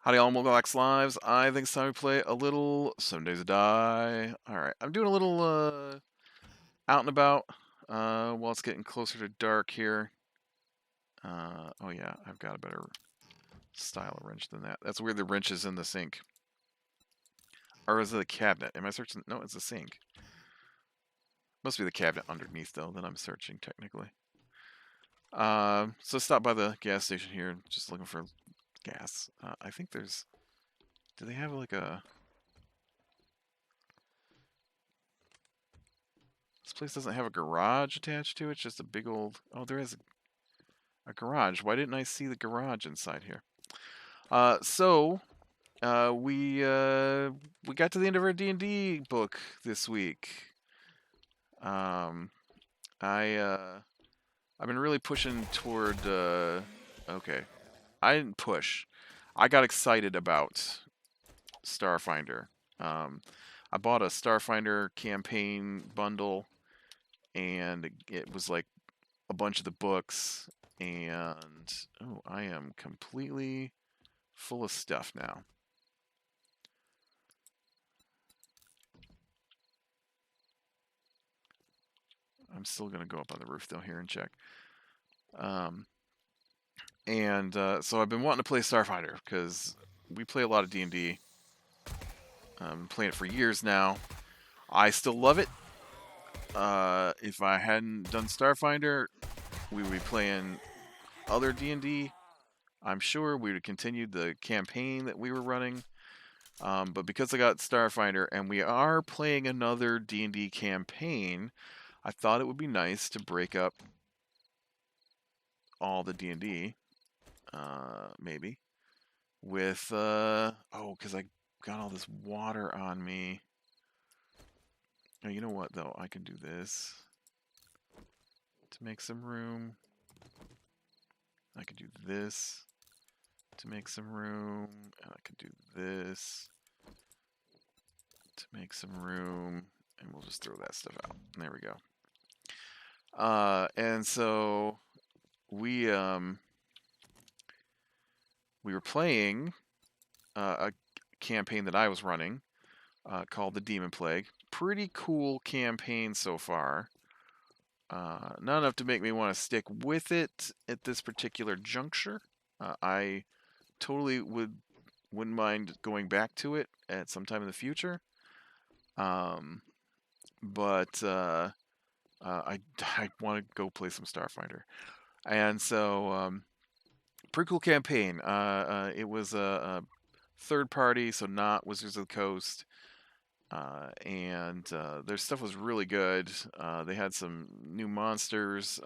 Howdy all Mogulax Lives. I think it's time to play a little 7 Days to Die. Alright, I'm doing a little out and about while it's getting closer to dark here. Oh yeah, I've got a better style of wrench than that. That's weird, the wrench is in the sink. Or is it the cabinet? Am I searching? No, it's the sink. Must be the cabinet underneath though that I'm searching technically. So stop by the gas station here, just looking for gas. I think there's... Do they have like a... This place doesn't have a garage attached to it, it's just a big old... Oh, there is a garage. Why didn't I see the garage inside here? We got to the end of our D&D book this week. Um, I've been really pushing toward... Okay. I didn't push. I got excited about Starfinder. I bought a Starfinder campaign bundle, and it was like a bunch of the books, and oh, I am completely full of stuff now. I'm still gonna go up on the roof though here and check. So I've been wanting to play Starfinder because we play a lot of D&D. I've been playing it for years now. I still love it. If I hadn't done Starfinder, we would be playing other D&D. I'm sure we would have continued the campaign that we were running. But because I got Starfinder and we are playing another D&D campaign, I thought it would be nice to break up all the D&D, maybe, with, because I got all this water on me. Oh, you know what, though? I can do this to make some room. I can do this to make some room. And I can do this to make some room. And we'll just throw that stuff out. There we go. And so we were playing a campaign that I was running called the Demon Plague. Pretty cool campaign so far. Not enough to make me want to stick with it at this particular juncture. I totally wouldn't mind going back to it at some time in the future. But I want to go play some Starfinder. And so, pretty cool campaign. It was a third party, so not Wizards of the Coast. And their stuff was really good. They had some new monsters,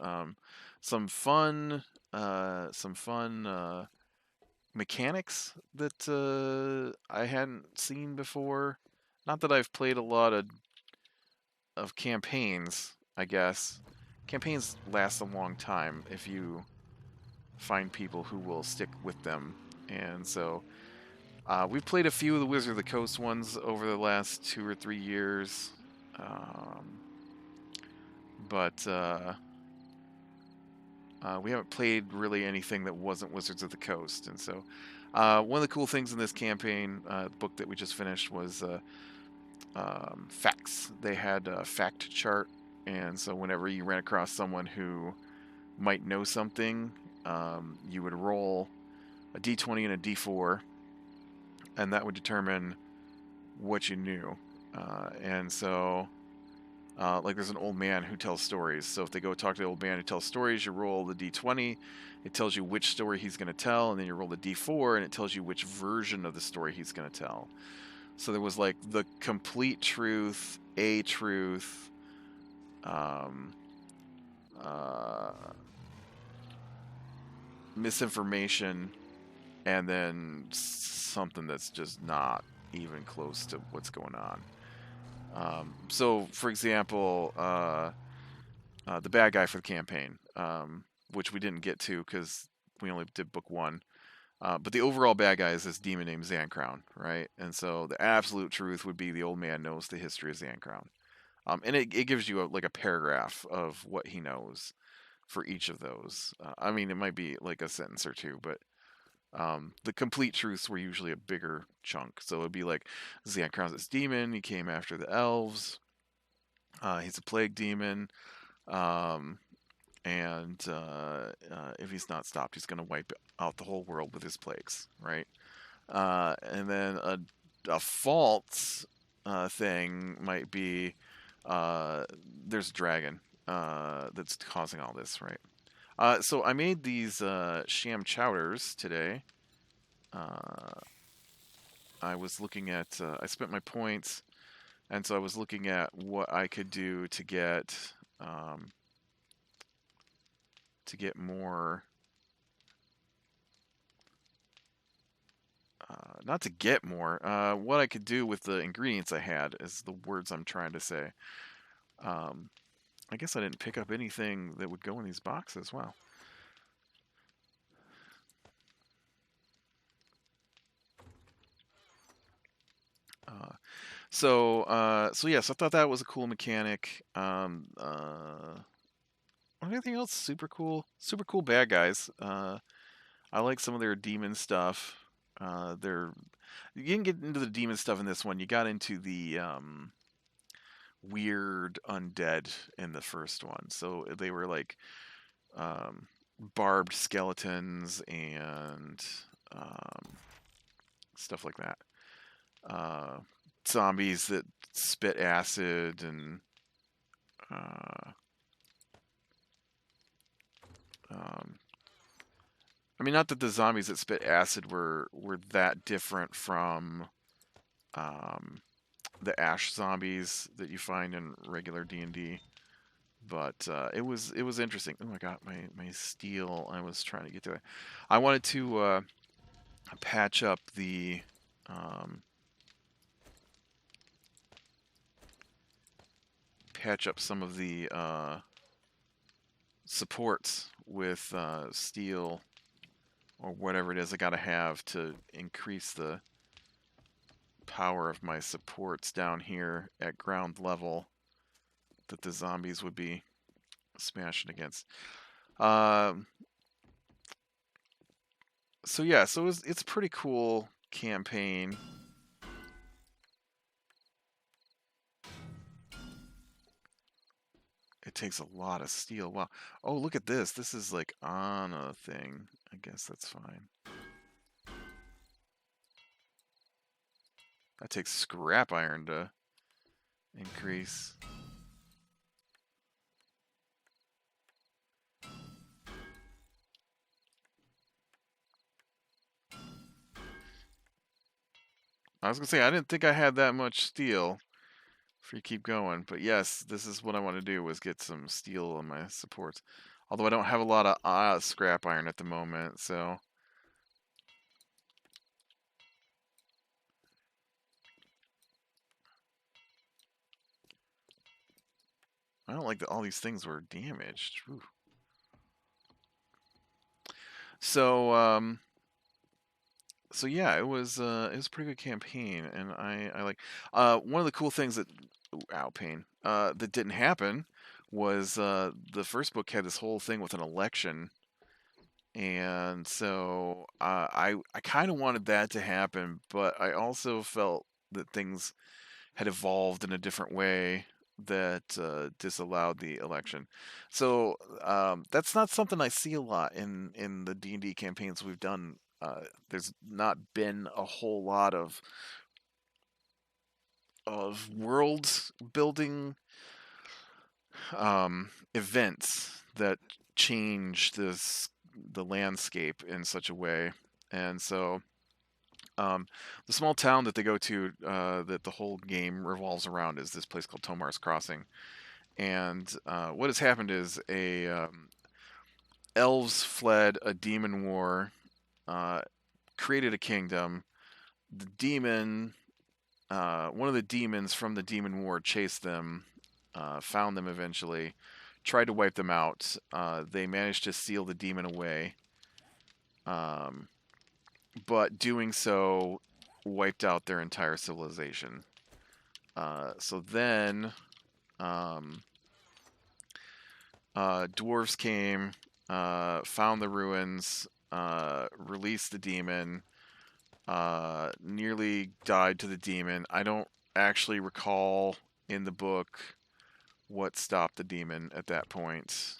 some fun mechanics that I hadn't seen before. Not that I've played a lot of campaigns, I guess. Campaigns last a long time if you find people who will stick with them. And so we've played a few of the Wizard of the Coast ones over the last 2 or 3 years. But we haven't played really anything that wasn't Wizards of the Coast. And so one of the cool things in this campaign, the book that we just finished, was facts. They had a fact chart. And so whenever you ran across someone who might know something, you would roll a d20 and a d4, and that would determine what you knew. And so, like there's an old man who tells stories. So if they go talk to the old man who tells stories, you roll the d20. It tells you which story he's going to tell, and then you roll the d4, and it tells you which version of the story he's going to tell. So there was like the complete truth, a truth, misinformation, and then something that's just not even close to what's going on. So, for example, the bad guy for the campaign, which we didn't get to because we only did book one. But the overall bad guy is this demon named Zancrown, right? And so the absolute truth would be the old man knows the history of Zancrown. And it gives you like a paragraph of what he knows for each of those. I mean, it might be like a sentence or two, but The complete truths were usually a bigger chunk. So it would be like Zankron's this demon. He came after the elves. He's a plague demon. Um, and if he's not stopped, he's going to wipe out the whole world with his plagues, right? And then a false thing might be there's a dragon that's causing all this, right? So I made these sham chowders today. I was looking at, I spent my points, and so I was looking at what I could do um, to get more. Not to get more. What I could do with the ingredients I had is the words I'm trying to say. Um, I guess I didn't pick up anything that would go in these boxes. Wow. Uh, so yes, I thought that was a cool mechanic. Anything else super cool? Super cool bad guys. I like some of their demon stuff. They're You didn't get into the demon stuff in this one. You got into the weird undead in the first one. So they were like um, barbed skeletons and um, stuff like that. Uh, Zombies that spit acid and uh, um, I mean, not that the zombies that spit acid were that different from um, the ash zombies that you find in regular D&D, but it was interesting. Oh, I got my steel. I was trying to get to it. I wanted to patch up the some of the supports with steel or whatever it is I got to have to increase the power of my supports down here at ground level that the zombies would be smashing against. Um, so yeah, it's a pretty cool campaign. It takes a lot of steel. Wow. Oh, look at this. This is like on a thing. I guess that's fine. That takes scrap iron to increase. I was gonna say I didn't think I had that much steel. If you keep going, but yes, this is what I want to do was get some steel on my supports. Although I don't have a lot of scrap iron at the moment, so I don't like that all these things were damaged. Whew. So yeah, it was a pretty good campaign, and I like one of the cool things that pain that didn't happen was the first book had this whole thing with an election, and so I kind of wanted that to happen, but I also felt that things had evolved in a different way that disallowed the election. So that's not something I see a lot in the D&D campaigns we've done. There's not been a whole lot of world building events that change the landscape in such a way, and so the small town that they go to, that the whole game revolves around, is this place called Tomar's Crossing. And what has happened is a elves fled a demon war, uh, created a kingdom. The demon, one of the demons from the demon war, chased them, found them eventually, tried to wipe them out. They managed to seal the demon away, um, but doing so wiped out their entire civilization. So then um, dwarves came, found the ruins, released the demon, nearly died to the demon. I don't actually recall in the book what stopped the demon at that point.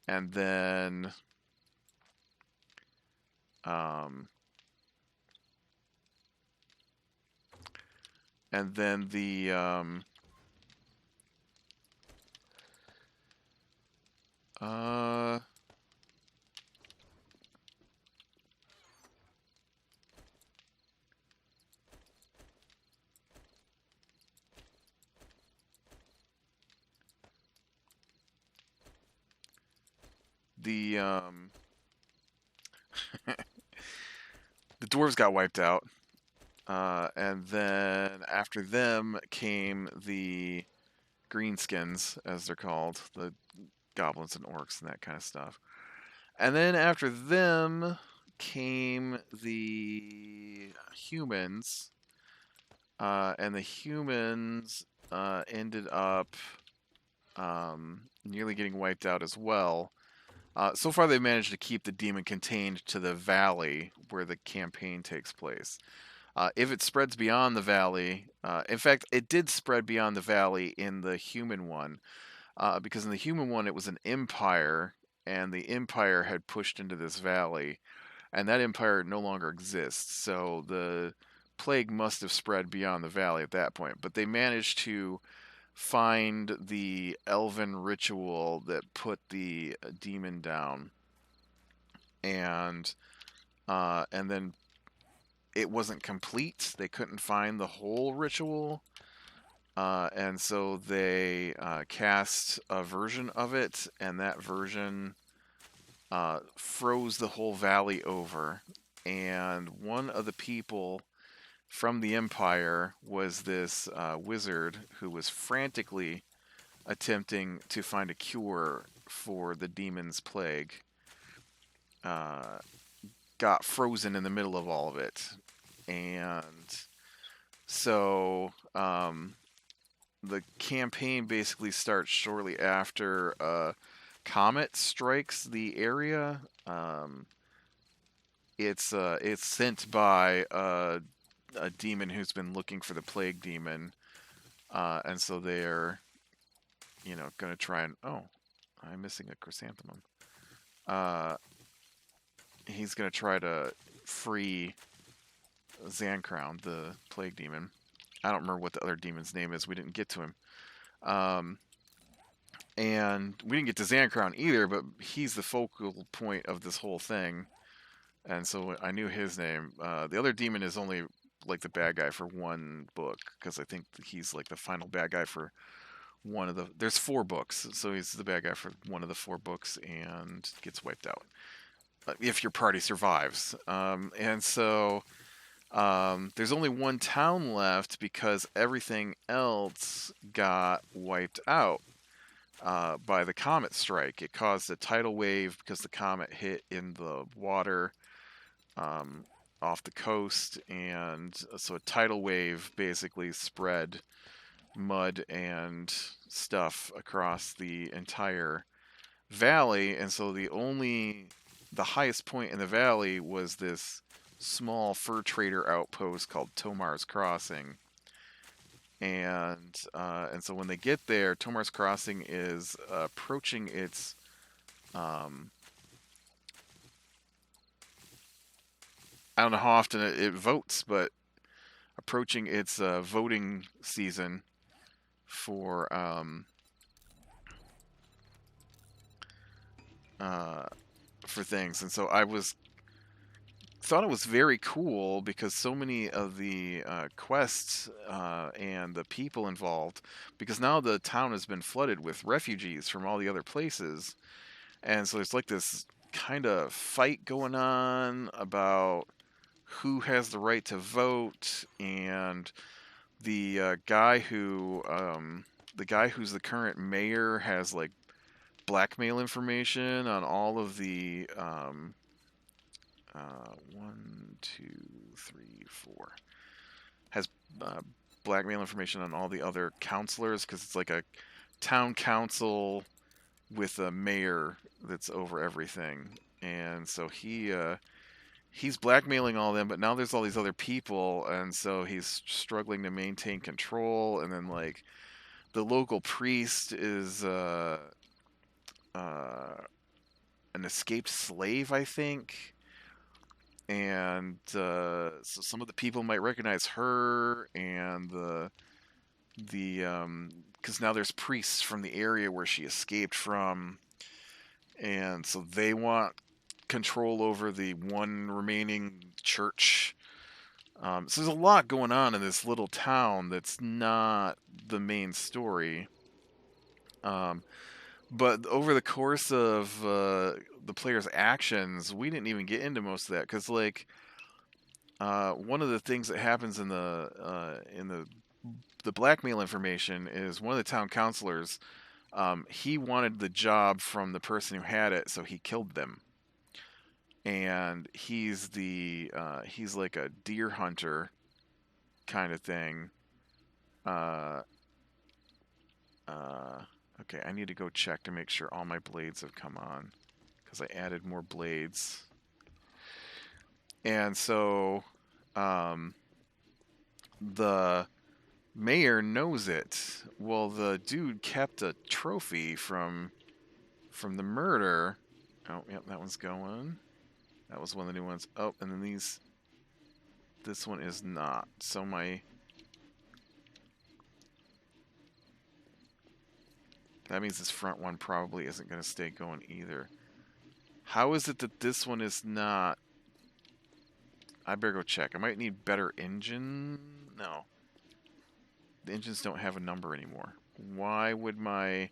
And then um, and then uh, the the dwarves got wiped out, and then after them came the greenskins, as they're called, the goblins and orcs and that kind of stuff. And then after them came the humans, and the humans ended up nearly getting wiped out as well. So far, they've managed to keep the demon contained to the valley where the campaign takes place. If it spreads beyond the valley, in fact, it did spread beyond the valley in the human one, because in the human one, it was an empire, and the empire had pushed into this valley, and that empire no longer exists. So the plague must have spread beyond the valley at that point. But they managed to find the elven ritual that put the demon down, and then it wasn't complete. They couldn't find the whole ritual, and so they cast a version of it, and that version froze the whole valley over. And one of the people from the Empire was this wizard who was frantically attempting to find a cure for the demon's plague. Got frozen in the middle of all of it. And so the campaign basically starts shortly after a comet strikes the area. It's sent by a demon who's been looking for the plague demon, and so they're going to try and I'm missing a chrysanthemum. He's going to try to free Zancrown, the plague demon. I don't remember what the other demon's name is. We didn't get to him. And we didn't get to Zancrown either, but he's the focal point of this whole thing. And so I knew his name. The other demon is only like the bad guy for one book, because I think he's like the final bad guy for one of the... There's 4 books, so he's the bad guy for one of the 4 books and gets wiped out. If your party survives. And so there's only one town left because everything else got wiped out by the comet strike. It caused a tidal wave because the comet hit in the water off the coast, and so a tidal wave basically spread mud and stuff across the entire valley. And so the highest point in the valley was this small fur trader outpost called Tomar's Crossing. And so when they get there, Tomar's Crossing is approaching its I don't know how often it votes, but approaching its voting season for things. And so I thought it was very cool because so many of the quests and the people involved, because now the town has been flooded with refugees from all the other places, and so there's like this kind of fight going on about who has the right to vote, and the guy who's the current mayor has like blackmail information on all of the 1, 2, 3, 4 has blackmail information on all the other counselors, because it's like a town council with a mayor that's over everything, and so he's blackmailing all of them. But now there's all these other people, and so he's struggling to maintain control. And then like the local priest is uh, an escaped slave, I think, and so some of the people might recognize her, and the because now there's priests from the area where she escaped from, and so they want control over the one remaining church. So there's a lot going on in this little town that's not the main story. Um, but over the course of the player's actions, we didn't even get into most of that because, like, one of the things that happens in the blackmail information is one of the town councilors. He wanted the job from the person who had it, so he killed them. And he's like a deer hunter kind of thing. Uh, okay, I need to go check to make sure all my blades have come on because I added more blades. And so, the mayor knows it. Well, the dude kept a trophy from the murder. Oh, yep, that one's going. That was one of the new ones. Oh, and then this one is not. So that means this front one probably isn't going to stay going either. How is it that this one is not? I better go check. I might need better engine. No. The engines don't have a number anymore. Why would my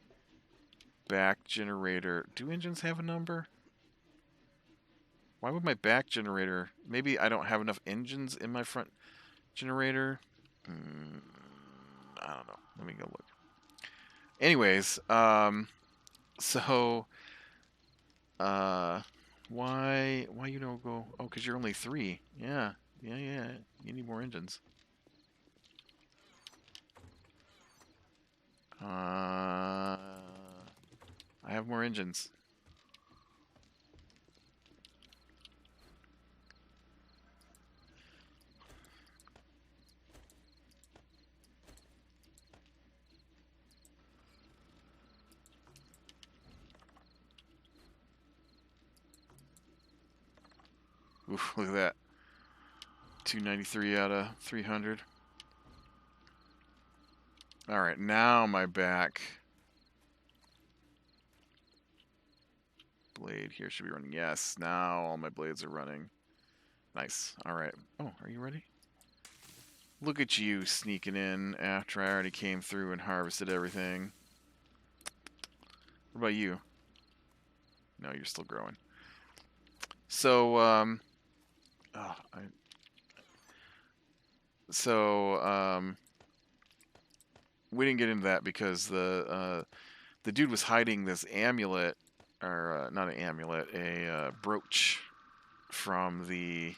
back generator... Do engines have a number? Why would my back generator... Maybe I don't have enough engines in my front generator? I don't know. Let me go look. Anyways, so... why you don't go... Oh, because you're only 3. Yeah. You need more engines. I have more engines. Oof, look at that. 293 out of 300. Alright, now my back blade here should be running. Yes, now all my blades are running. Nice. Alright. Oh, are you ready? Look at you sneaking in after I already came through and harvested everything. What about you? No, you're still growing. So, we didn't get into that because the dude was hiding this amulet, or not an amulet, a brooch from the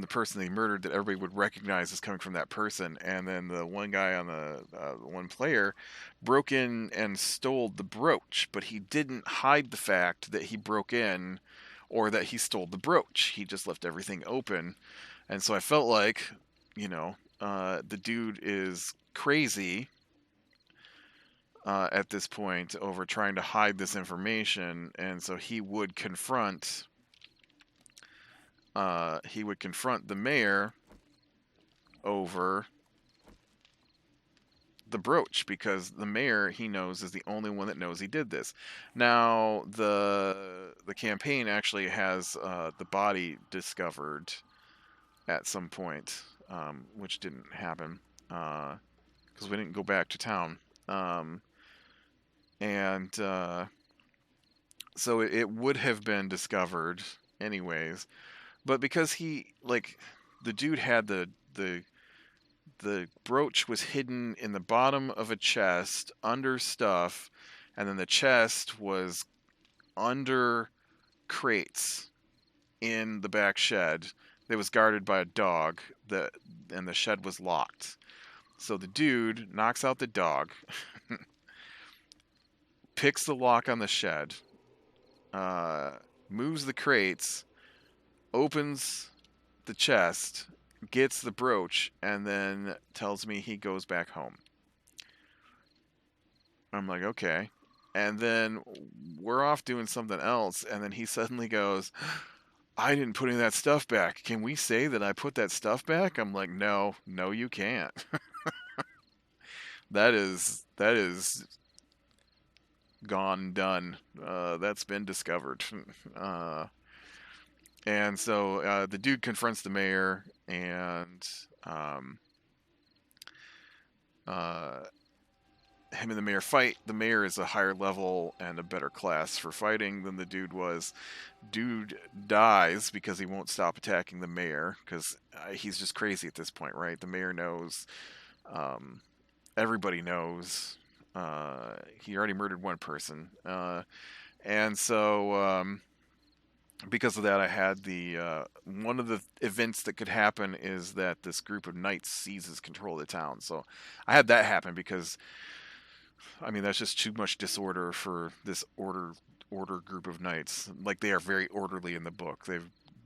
person they murdered that everybody would recognize as coming from that person. And then the one guy on the one player broke in and stole the brooch, but he didn't hide the fact that he broke in or that he stole the brooch. He just left everything open. And so I felt like, the dude is crazy at this point over trying to hide this information, and so he would confront the mayor over the brooch, because the mayor, he knows, is the only one that knows he did this. Now the campaign actually has the body discovered at some point, which didn't happen because we didn't go back to town, and so it would have been discovered anyways. But because the dude had the brooch was hidden in the bottom of a chest under stuff, and then the chest was under crates in the back shed that was guarded by a dog, and the shed was locked. So the dude knocks out the dog picks the lock on the shed, moves the crates, opens the chest, gets the brooch, and then tells me he goes back home. I'm like, okay. And then we're off doing something else, and then he suddenly goes, I didn't put any of that stuff back. Can we say that I put that stuff back? I'm like, no, you can't. that is gone, done. That's been discovered. Uh, and so the dude confronts the mayor, and um, uh, him and the mayor fight. The mayor is a higher level and a better class for fighting than the dude was. Dude dies because he won't stop attacking the mayor because he's just crazy at this point, right? The mayor knows. Um, Everybody knows. He already murdered one person, and so because of that, I had the one of the events that could happen is that this group of knights seizes control of the town. So I had that happen because I mean that's just too much disorder for this order group of knights. Like they are very orderly in the book.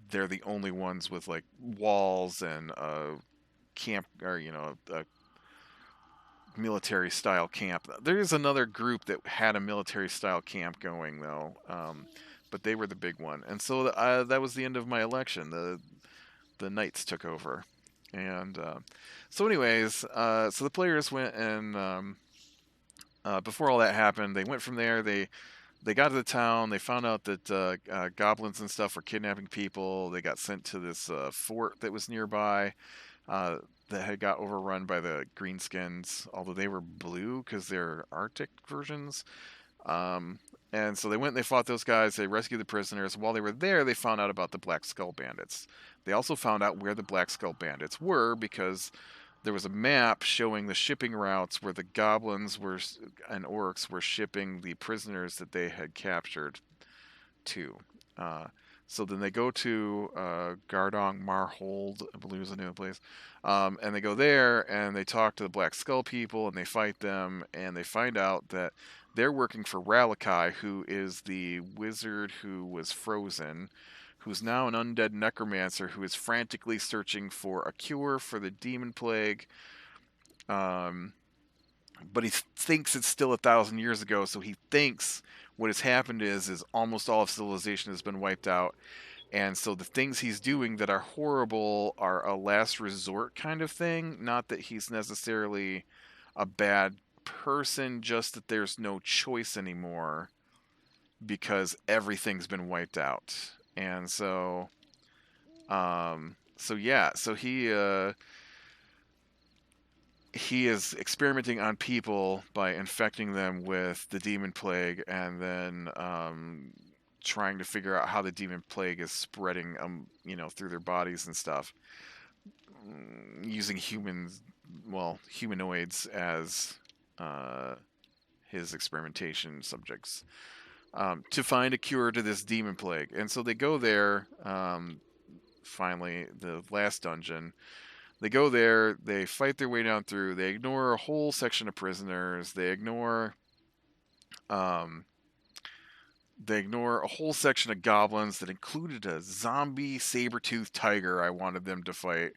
They're the only ones with like walls and camp or a military style camp. There is another group that had a military style camp going though, but they were the big one. And so that was the end of my election. The knights took over, and so anyways, so the players went and before all that happened, they went from there. They got to the town. They found out that goblins and stuff were kidnapping people. They got sent to this fort that was nearby. Uh, that had got overrun by the greenskins, although they were blue because they're Arctic versions. Um, and so they went and they fought those guys. They rescued the prisoners. While they were there, they found out about the Black Skull Bandits. They also found out where the Black Skull Bandits were because there was a map showing the shipping routes where the goblins were and orcs were shipping the prisoners that they had captured to. Uh, so then they go to Gardong Marhold, I believe is the name of the place. And they go there and they talk to the Black Skull people and they fight them and they find out that they're working for Ralakai, who is the wizard who was frozen, who's now an undead necromancer who is frantically searching for a cure for the demon plague. Um, but he thinks it's still 1,000 years ago, so he thinks what has happened is almost all of civilization has been wiped out, and so the things he's doing that are horrible are a last resort kind of thing. Not that he's necessarily a bad person, just that there's no choice anymore because everything's been wiped out. And so yeah, so he is experimenting on people by infecting them with the demon plague and then trying to figure out how the demon plague is spreading through their bodies and stuff, using humanoids as his experimentation subjects, to find a cure to this demon plague. And so they go there, finally the last dungeon. They go there, they fight their way down through, they ignore a whole section of prisoners, they ignore a whole section of goblins that included a zombie saber-toothed tiger I wanted them to fight.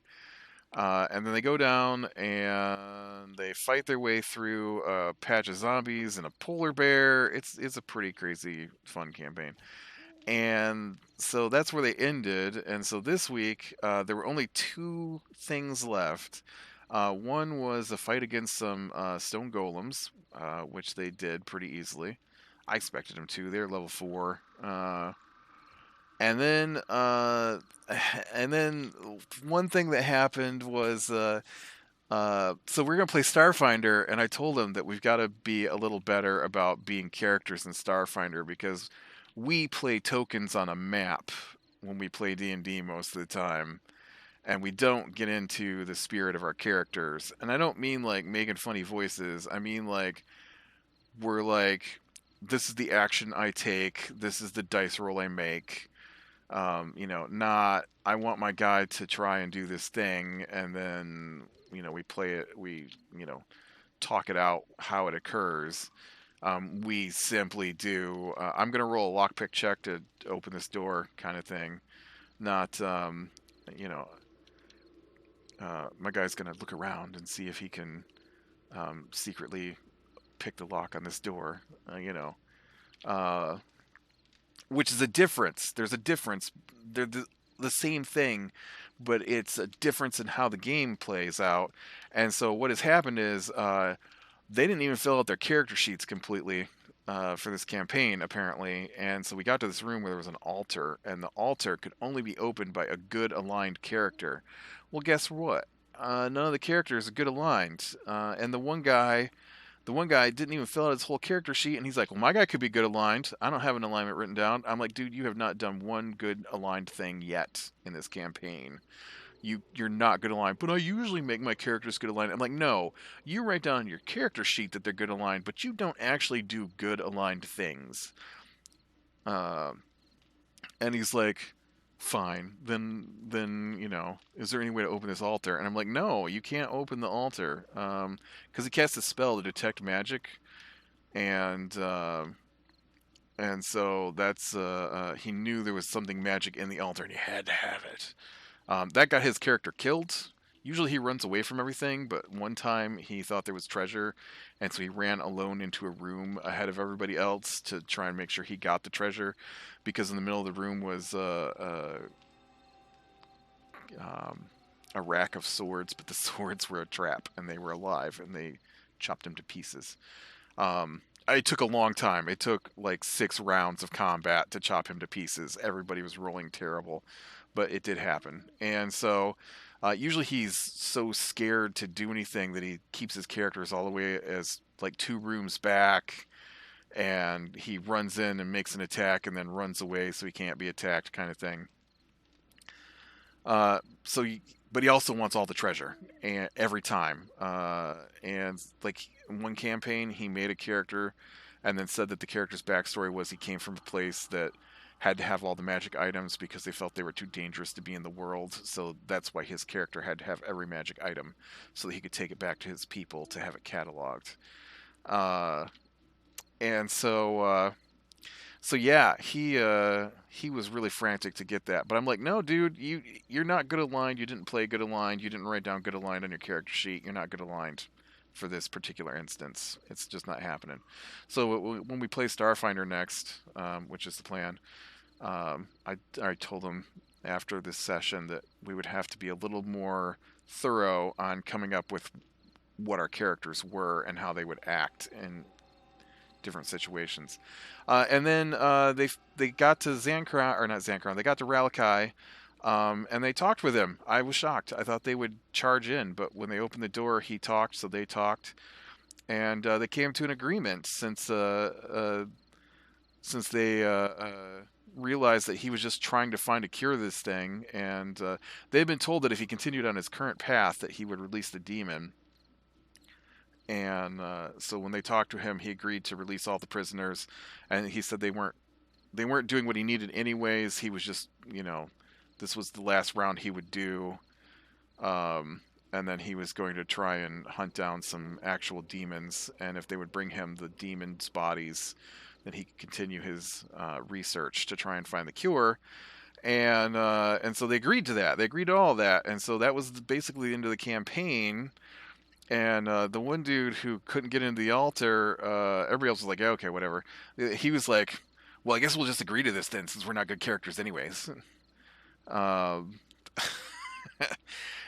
And then they go down and they fight their way through a patch of zombies and a polar bear. It's a pretty crazy, fun campaign. And so that's where they ended. And so this week, there were only two things left. One was a fight against some stone golems, which they did pretty easily. I expected them to. They're level 4. And then one thing that happened was so we're gonna play Starfinder, and I told him that we've got to be a little better about being characters in Starfinder because we play tokens on a map when we play D&D most of the time, and we don't get into the spirit of our characters. And I don't mean like making funny voices. I mean like we're like, this is the action I take, this is the dice roll I make. Not I want my guy to try and do this thing, and then we play it, we talk it out how it occurs. We simply do. I'm gonna roll a lockpick check to open this door, kind of thing. Not, you know, my guy's gonna look around and see if he can secretly pick the lock on this door. Uh, which is a difference. There's a difference. They're the same thing, but it's a difference in how the game plays out. And so what has happened is they didn't even fill out their character sheets completely for this campaign, apparently. And so we got to this room where there was an altar, and the altar could only be opened by a good aligned character. Well, guess what? None of the characters are good aligned, and the one guy didn't even fill out his whole character sheet, and he's like, well, my guy could be good aligned. I don't have an alignment written down. I'm like, dude, you have not done one good aligned thing yet in this campaign. You're not good aligned, but I usually make my characters good aligned. I'm like, no, you write down on your character sheet that they're good aligned, but you don't actually do good aligned things. And he's like, fine, then is there any way to open this altar? And I'm like, no, you can't open the altar, because he cast a spell to detect magic, and so that's he knew there was something magic in the altar, and he had to have it. That got his character killed. Usually he runs away from everything, but one time he thought there was treasure, and so he ran alone into a room ahead of everybody else to try and make sure he got the treasure, because in the middle of the room was a rack of swords, but the swords were a trap, and they were alive, and they chopped him to pieces. It took a long time. It took like 6 rounds of combat to chop him to pieces. Everybody was rolling terrible, but it did happen. And so usually he's so scared to do anything that he keeps his characters all the way as like 2 rooms back, and he runs in and makes an attack and then runs away so he can't be attacked, kind of thing. But he also wants all the treasure, and every time. And like in one campaign, he made a character, and then said that the character's backstory was he came from a place that had to have all the magic items because they felt they were too dangerous to be in the world. So that's why his character had to have every magic item, so that he could take it back to his people to have it cataloged. And so yeah, he was really frantic to get that. But I'm like, no, dude, you're not good aligned. You didn't play good aligned. You didn't write down good aligned on your character sheet. You're not good aligned for this particular instance. It's just not happening. So when we play Starfinder next, which is the plan, I told him after this session that we would have to be a little more thorough on coming up with what our characters were and how they would act in different situations. And then they got to Zankron, or not Zankron, they got to Ralakai, and they talked with him. I was shocked. I thought they would charge in, but when they opened the door, he talked, so they talked, and they came to an agreement since they realized that he was just trying to find a cure to this thing, and they had been told that if he continued on his current path, that he would release the demon. And so when they talked to him, he agreed to release all the prisoners, and he said they weren't doing what he needed anyways. He was just, this was the last round he would do, and then he was going to try and hunt down some actual demons, and if they would bring him the demons' bodies, then he could continue his research to try and find the cure. And so they agreed to that. They agreed to all that, and so that was basically the end of the campaign. And the one dude who couldn't get into the altar, everybody else was like, yeah, okay, whatever. He was like, well, I guess we'll just agree to this then, since we're not good characters anyways. Um,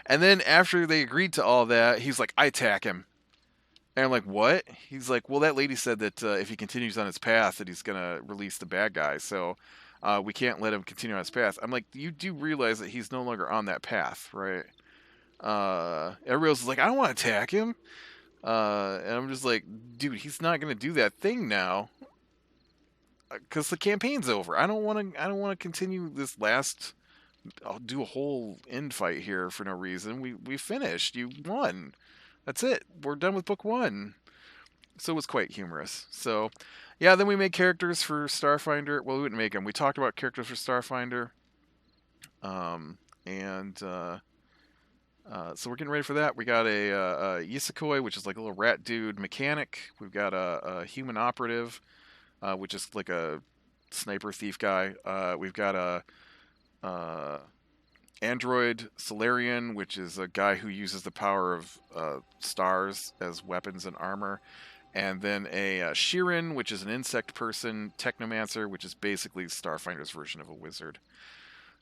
and then after they agreed to all that, he's like, I attack him. And I'm like, what? He's like, well, that lady said that if he continues on his path, that he's going to release the bad guy. So we can't let him continue on his path. I'm like, you do realize that he's no longer on that path, right? Everybody else is like, I don't want to attack him. And I'm just like, dude, he's not going to do that thing now, because the campaign's over. I don't want to continue this last. I'll do a whole end fight here for no reason. We finished. You won. That's it. We're done with book 1. So it was quite humorous. So, yeah. Then we made characters for Starfinder. Well, we didn't make them. We talked about characters for Starfinder. And So we're getting ready for that. We got a Yisekoi, which is like a little rat dude mechanic. We've got a human operative, which is like a sniper thief guy. We've got a android Solarian, which is a guy who uses the power of stars as weapons and armor. And then a Shirin, which is an insect person, Technomancer, which is basically Starfinder's version of a wizard.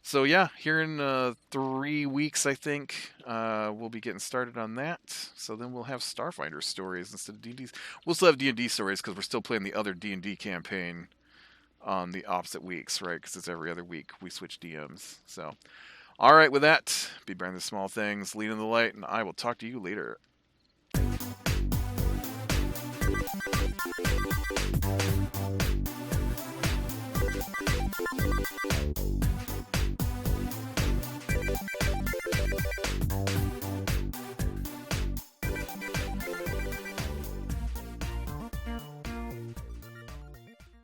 So yeah, here in 3 weeks, I think we'll be getting started on that. So then we'll have Starfinder stories instead of D&D. We'll still have D&D stories because we're still playing the other D&D campaign on the opposite weeks, right? Because it's every other week we switch DMs. So, all right, with that, be bearing the small things, lead in the light, and I will talk to you later.